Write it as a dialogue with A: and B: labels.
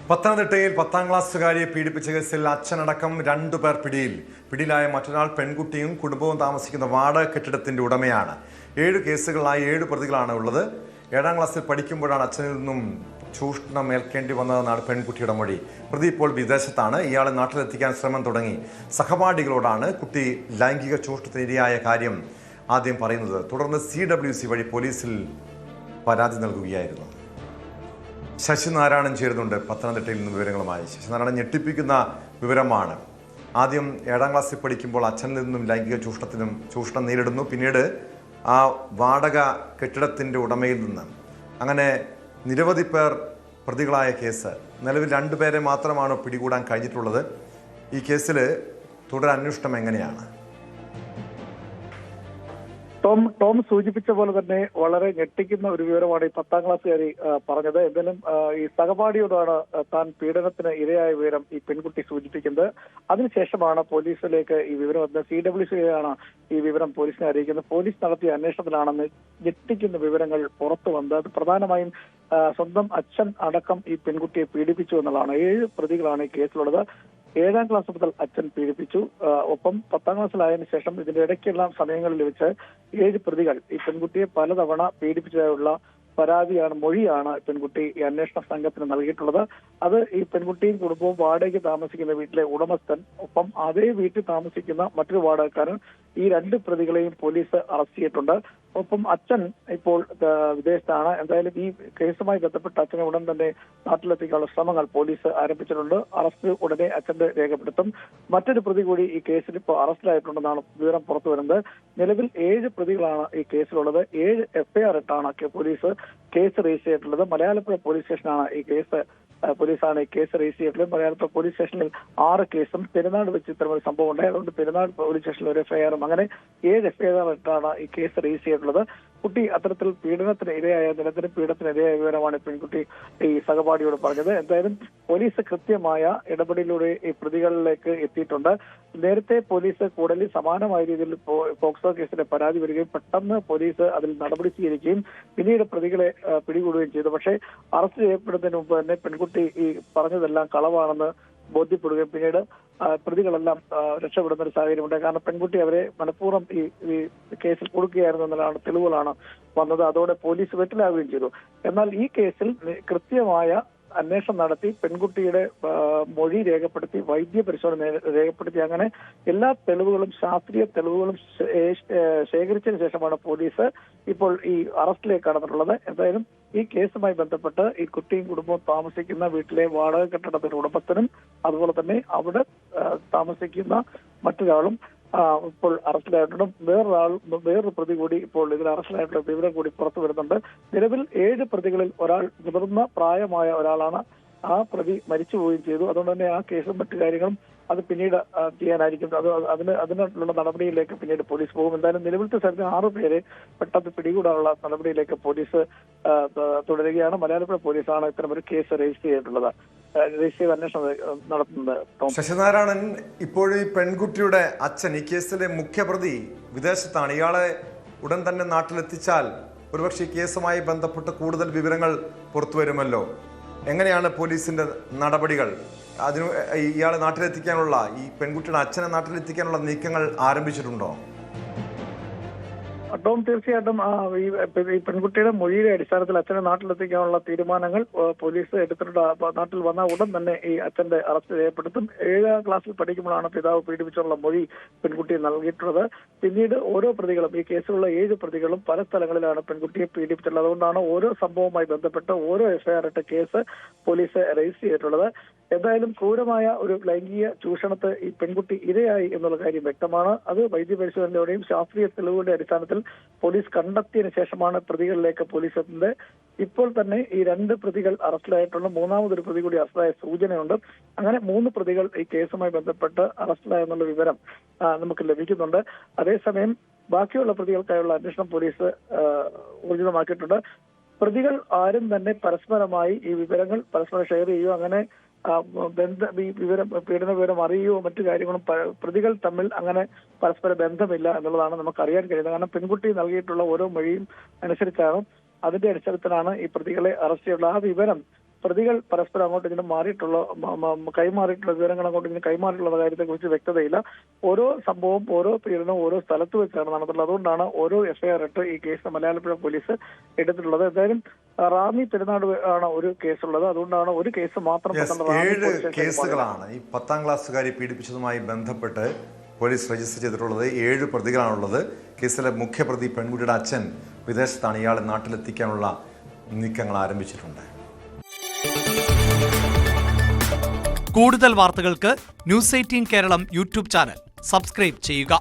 A: പത്തനംതിട്ടയിൽ 10ാം ക്ലാസ്സുകാരിയെ പീഡിപ്പിച്ച കേസിൽ അച്ഛനടക്കം 2 പേർ പിടിയിലായ മറ്റൊരാൾ പെൺകുട്ടിയും കുടുംബവും താമസിക്കുന്ന വാടക കെട്ടിടത്തിന്റെ ഉടമയാണ്. 7 കേസുകളായി 7 പ്രതികളാണ് ഉള്ളത്. 7ാം ക്ലാസ്സിൽ പഠിക്കുമ്പോഴാണ് അച്ഛനിൽ നിന്നും ചൂഷണം ഏൽക്കേണ്ടി വന്നതെന്നാണ് പെൺകുട്ടിയുടെ മൊഴി. പ്രതി ഇപ്പോൾ വിദേശത്താണ്. ഇയാളെ നാട്ടിലെത്തിക്കാൻ ശ്രമം തുടങ്ങി. സഹപാഠികളോടാണ് കുട്ടി ലൈംഗിക ചൂഷണത്തിനിരയായ കാര്യം ആദ്യം പറയുന്നത്. തുടർന്ന് CWC വഴി പോലീസിൽ പരാതി നൽകുകയായിരുന്നു. ശശിനാരായണൻ ചേരുന്നുണ്ട് പത്തനംതിട്ടയിൽ നിന്ന് വിവരങ്ങളുമായി. ശശിനാരായണൻ, ഞെട്ടിപ്പിക്കുന്ന വിവരമാണ്. ആദ്യം 7ാം ക്ലാസ്സിൽ പഠിക്കുമ്പോൾ അച്ഛനിൽ നിന്നും ലൈംഗിക ചൂഷണം നേരിടുന്നു. പിന്നീട് ആ വാടക കെട്ടിടത്തിൻ്റെ ഉടമയിൽ നിന്ന് അങ്ങനെ നിരവധി പേർ പ്രതികളായ കേസ്. നിലവിൽ 2 പേരെ മാത്രമാണ് പിടികൂടാൻ കഴിഞ്ഞിട്ടുള്ളത്. ഈ കേസിൽ തുടരന്വേഷണം എങ്ങനെയാണ്?
B: ടോം സൂചിപ്പിച്ച പോലെ തന്നെ വളരെ ഞെട്ടിക്കുന്ന ഒരു വിവരമാണ് ഈ 10ാം ക്ലാസ്സുകാരി പറഞ്ഞത്. എന്തായാലും ഈ സഹപാഠിയോടാണ് താൻ പീഡനത്തിന് ഇരയായ വിവരം ഈ പെൺകുട്ടി സൂചിപ്പിക്കുന്നത്. അതിനുശേഷമാണ് പോലീസിലേക്ക് ഈ വിവരം വന്നത്. CWC ആണ് ഈ വിവരം പോലീസിനെ അറിയിക്കുന്നത്. പോലീസ് നടത്തിയ അന്വേഷണത്തിലാണെന്ന് ഞെട്ടിക്കുന്ന വിവരങ്ങൾ പുറത്തു വന്നത്. അത് പ്രധാനമായും സ്വന്തം അച്ഛൻ അടക്കം ഈ പെൺകുട്ടിയെ പീഡിപ്പിച്ചു എന്നുള്ളതാണ്. 7 പ്രതികളാണ് ഈ കേസിലുള്ളത്. 7ാം ക്ലാസ് മുതൽ അച്ഛൻ പീഡിപ്പിച്ചു. ഒപ്പം 10ാം ക്ലാസ്സിലായതിനു ശേഷം ഇതിന്റെ ഇടയ്ക്കുള്ള സമയങ്ങളിൽ വെച്ച് 7 പ്രതികൾ ഈ പെൺകുട്ടിയെ പലതവണ പീഡിപ്പിച്ചതായുള്ള മൊഴിയാണ് പെൺകുട്ടി ഈ അന്വേഷണ സംഘത്തിന് നൽകിയിട്ടുള്ളത്. അത് ഈ പെൺകുട്ടിയും കുടുംബവും വാടകയ്ക്ക് താമസിക്കുന്ന വീട്ടിലെ ഉടമസ്ഥൻ, ഒപ്പം അതേ വീട്ടിൽ താമസിക്കുന്ന മറ്റൊരു വാടകക്കാരൻ, ഈ 2 പ്രതികളെയും പോലീസ് അറസ്റ്റ് ചെയ്തിട്ടുണ്ട്. ഒപ്പം അച്ഛൻ ഇപ്പോൾ വിദേശത്താണ്. എന്തായാലും ഈ കേസുമായി ബന്ധപ്പെട്ട് അച്ഛനെ ഉടൻ തന്നെ നാട്ടിലെത്തിക്കാനുള്ള ശ്രമങ്ങൾ പോലീസ് ആരംഭിച്ചിട്ടുണ്ട്. അറസ്റ്റ് ഉടനെ അച്ഛന്റെ രേഖപ്പെടുത്തും. മറ്റൊരു പ്രതി കൂടി ഈ കേസിൽ ഇപ്പോൾ അറസ്റ്റിലായിട്ടുണ്ടെന്നാണ് വിവരം പുറത്തു വരുന്നത്. നിലവിൽ 7 പ്രതികളാണ് ഈ കേസിലുള്ളത്. 7 FIR ഇട്ടാണ് പോലീസ് കേസ് രജിസ്റ്റർ ചെയ്തിട്ടുള്ളത്. മലയാളപ്പുഴ പോലീസ് സ്റ്റേഷനാണ് ഈ കേസ് രജിസ്റ്റർ ചെയ്തിട്ടുള്ളത്. മലയാളപ്പുഴ പോലീസ് സ്റ്റേഷനിൽ 6 കേസും പെരുന്നാട് വെച്ച് ഇത്തരമൊരു സംഭവം ഉണ്ടായി. അതുകൊണ്ട് പെരുന്നാട് പോലീസ് സ്റ്റേഷനിൽ ഒരു FIR-ഉം അങ്ങനെ 7 FIR ഇട്ടാണ് ഈ കേസ് രജിസ്റ്റർ ചെയ്തിട്ടുള്ളത്. കുട്ടി അത്തരത്തിൽ നിരന്തര പീഡനത്തിന് ഇരയായ വിവരമാണ് പെൺകുട്ടി ഈ സഹപാഠിയോട് പറഞ്ഞത്. എന്തായാലും പോലീസ് കൃത്യമായ ഇടപെടലിലൂടെ ഈ പ്രതികളിലേക്ക് എത്തിയിട്ടുണ്ട്. നേരത്തെ പോലീസ് കൂടുതൽ സമാനമായ രീതിയിൽ പോക്സോ കേസിന്റെ പരാതി വരികയും പെട്ടെന്ന് പോലീസ് അതിൽ നടപടി സ്വീകരിക്കുകയും പിന്നീട് പ്രതികളെ പിടികൂടുകയും ചെയ്തു. പക്ഷേ അറസ്റ്റ് ചെയ്യപ്പെടുന്നതിന് മുമ്പ് തന്നെ പെൺകുട്ടി ഈ പറഞ്ഞതെല്ലാം കളവാണെന്ന് ബോധ്യപ്പെടുകയും പിന്നീട് പ്രതികളെല്ലാം രക്ഷപ്പെടുന്ന ഒരു സാഹചര്യമുണ്ട്. കാരണം പെൺകുട്ടി അവരെ മനഃപൂർവ്വം ഈ കേസിൽ കൊടുക്കുകയായിരുന്നു എന്നതാണ് തെളിവുകളാണ് വന്നത്. അതോടെ പോലീസ് വെട്ടിലാവുകയും ചെയ്തു. എന്നാൽ ഈ കേസിൽ കൃത്യമായ അന്വേഷണം നടത്തി പെൺകുട്ടിയുടെ മൊഴി രേഖപ്പെടുത്തി വൈദ്യ പരിശോധന രേഖപ്പെടുത്തി അങ്ങനെ എല്ലാ തെളിവുകളും ശാസ്ത്രീയ തെളിവുകളും ശേഖരിച്ചതിന് ശേഷമാണ് പോലീസ് ഇപ്പോൾ ഈ അറസ്റ്റിലേക്ക് കടന്നിട്ടുള്ളത്. എന്തായാലും ഈ കേസുമായി ബന്ധപ്പെട്ട് ഈ കുട്ടിയും കുടുംബവും താമസിക്കുന്ന വീട്ടിലെ വാടക കെട്ടിടത്തിന്റെ ഉടമസ്ഥനും അതുപോലെ തന്നെ അവിടെ താമസിക്കുന്ന മറ്റൊരാളും ഇപ്പോൾ അറസ്റ്റിലായിട്ടുണ്ട്. വേറൊരു പ്രതി കൂടി ഇപ്പോൾ ഇതിൽ അറസ്റ്റിലായിട്ടുള്ള വിവരം കൂടി പുറത്തു വരുന്നുണ്ട്. നിലവിൽ 7 പ്രതികളിൽ ഒരാൾ മുതിർന്ന പ്രായമായ ഒരാളാണ്. ആ പ്രതി മരിച്ചു പോവുകയും ചെയ്തു. അതുകൊണ്ട് തന്നെ ആ കേസും മറ്റു കാര്യങ്ങളും അത് പിന്നീട് ചെയ്യാനായിരിക്കും. അതിനുള്ള നടപടിയിലേക്ക് പിന്നീട് പോലീസ് പോകും. എന്തായാലും നിലവിലത്തെ സ്ഥലത്ത് 6 പേരെ പെട്ടെന്ന് പിടികൂടാനുള്ള നടപടിയിലേക്ക് പോലീസ് തുടരുകയാണ്. മലയാളപ്പുഴ പോലീസാണ് ഇത്തരമൊരു കേസ് രജിസ്റ്റർ ചെയ്തിട്ടുള്ളത്. അന്വേഷണം നടത്തുന്നത്.
A: ശശിനാരായണൻ, ഇപ്പോഴും ഈ പെൺകുട്ടിയുടെ അച്ഛൻ, ഈ കേസിലെ മുഖ്യപ്രതി വിദേശത്താണ്. ഇയാളെ ഉടൻ തന്നെ നാട്ടിലെത്തിച്ചാൽ ഒരുപക്ഷെ ഈ കേസുമായി ബന്ധപ്പെട്ട് കൂടുതൽ വിവരങ്ങൾ പുറത്തു വരുമല്ലോ. എങ്ങനെയാണ് പോലീസിന്റെ നടപടികൾ? ഇയാളെ നാട്ടിലെത്തിക്കാനുള്ള, ഈ പെൺകുട്ടിയുടെ അച്ഛനെ നാട്ടിലെത്തിക്കാനുള്ള നീക്കങ്ങൾ ആരംഭിച്ചിട്ടുണ്ടോ?
B: ടോം, തീർച്ചയായിട്ടും ഈ പെൺകുട്ടിയുടെ മൊഴിയുടെ അടിസ്ഥാനത്തിൽ അച്ഛനെ നാട്ടിലെത്തിക്കാനുള്ള തീരുമാനങ്ങൾ പോലീസ് എടുത്തിട്ടുണ്ട്. നാട്ടിൽ വന്ന ഉടൻ തന്നെ ഈ അച്ഛന്റെ അറസ്റ്റ് രേഖപ്പെടുത്തും. 7ാം ക്ലാസ്സിൽ പഠിക്കുമ്പോഴാണ് പിതാവ് പീഡിപ്പിച്ചുള്ള മൊഴി പെൺകുട്ടിയെ നൽകിയിട്ടുള്ളത്. പിന്നീട് ഓരോ പ്രതികളും, ഈ കേസിലുള്ള 7 പ്രതികളും പല സ്ഥലങ്ങളിലാണ് പെൺകുട്ടിയെ പീഡിപ്പിച്ചിട്ടുള്ളത്. അതുകൊണ്ടാണ് ഓരോ സംഭവവുമായി ബന്ധപ്പെട്ട് ഓരോ FIR ഇട്ട കേസ് പോലീസ് രജിസ്റ്റർ ചെയ്തിട്ടുള്ളത്. എന്തായാലും ക്രൂരമായ ഒരു ലൈംഗിക ചൂഷണത്തെ ഈ പെൺകുട്ടി ഇരയായി എന്നുള്ള കാര്യം വ്യക്തമാണ്. അത് വൈദ്യപരിശോധനയോടെയും ശാസ്ത്രീയ തെളിവുകളുടെ അടിസ്ഥാനത്തിൽ പോലീസ് കണ്ടെത്തിയതിനു ശേഷമാണ് പ്രതികളിലേക്ക് പോലീസ് എത്തുന്നത്. ഇപ്പോൾ തന്നെ ഈ 2 പ്രതികൾ അറസ്റ്റിലായിട്ടുണ്ട്. 3ാമതൊരു പ്രതി കൂടി അറസ്റ്റിലായ സൂചനയുണ്ട്. അങ്ങനെ 3 പ്രതികൾ ഈ കേസുമായി ബന്ധപ്പെട്ട് അറസ്റ്റിലായെന്നുള്ള വിവരം നമുക്ക് ലഭിക്കുന്നുണ്ട്. അതേസമയം ബാക്കിയുള്ള പ്രതികൾക്കായുള്ള അന്വേഷണം പോലീസ് ഊർജിതമാക്കിയിട്ടുണ്ട്. പ്രതികൾ ആരും തന്നെ പരസ്പരമായി ഈ വിവരങ്ങൾ പരസ്പരം ഷെയർ ചെയ്യുകയോ അങ്ങനെ പീഡന വിവരം അറിയുകയോ മറ്റു കാര്യങ്ങളും പ്രതികൾ തമ്മിൽ അങ്ങനെ പരസ്പര ബന്ധമില്ല എന്നുള്ളതാണ് നമുക്ക് അറിയാൻ കഴിയുന്നത്. കാരണം പെൺകുട്ടി നൽകിയിട്ടുള്ള ഓരോ മൊഴിയും അനുസരിച്ചാണ്, അതിന്റെ അടിസ്ഥാനത്തിലാണ് ഈ പ്രതികളെ അറസ്റ്റ് ചെയ്തിട്ടുള്ളത്. ആ വിവരം പ്രതികൾ പരസ്പരം അങ്ങോട്ടും ഇങ്ങനെ കൈമാറിയിട്ടുള്ള വിവരങ്ങൾ അങ്ങോട്ടും ഇങ്ങനെ കൈമാറിയിട്ടുള്ള കാര്യത്തെ കുറിച്ച് വ്യക്തതയില്ല. ഓരോ സംഭവം, ഓരോ പീഡനവും ഓരോ സ്ഥലത്ത് വെച്ചാണ് നടന്നിട്ടുള്ളത്. അതുകൊണ്ടാണ് ഓരോ എഫ്ഐആർ ഇട്ട് ഈ കേസ് മലയാളപ്പുഴ പോലീസ് എടുത്തിട്ടുള്ളത്. എന്തായാലും റാന്നി പെരുന്നാട് ആണ് ഒരു കേസുള്ളത്. അതുകൊണ്ടാണ് ഒരു കേസ് മാത്രം
A: 7 കേസുകളാണ് ഈ 10ാം ക്ലാസ്സുകാരി പീഡിപ്പിച്ചതുമായി ബന്ധപ്പെട്ട് പോലീസ് രജിസ്റ്റർ ചെയ്തിട്ടുള്ളത്. 7 പ്രതികളാണുള്ളത്. കേസിലെ മുഖ്യപ്രതി പെൺകുട്ടിയുടെ അച്ഛൻ വിദേശത്താണ്. ഇയാളെ നാട്ടിലെത്തിക്കാനുള്ള നീക്കങ്ങൾ ആരംഭിച്ചിട്ടുണ്ട്.
C: കൂടുതൽ വാർത്തകൾക്ക് news 18 Keralam YouTube channel subscribe ചെയ്യുക.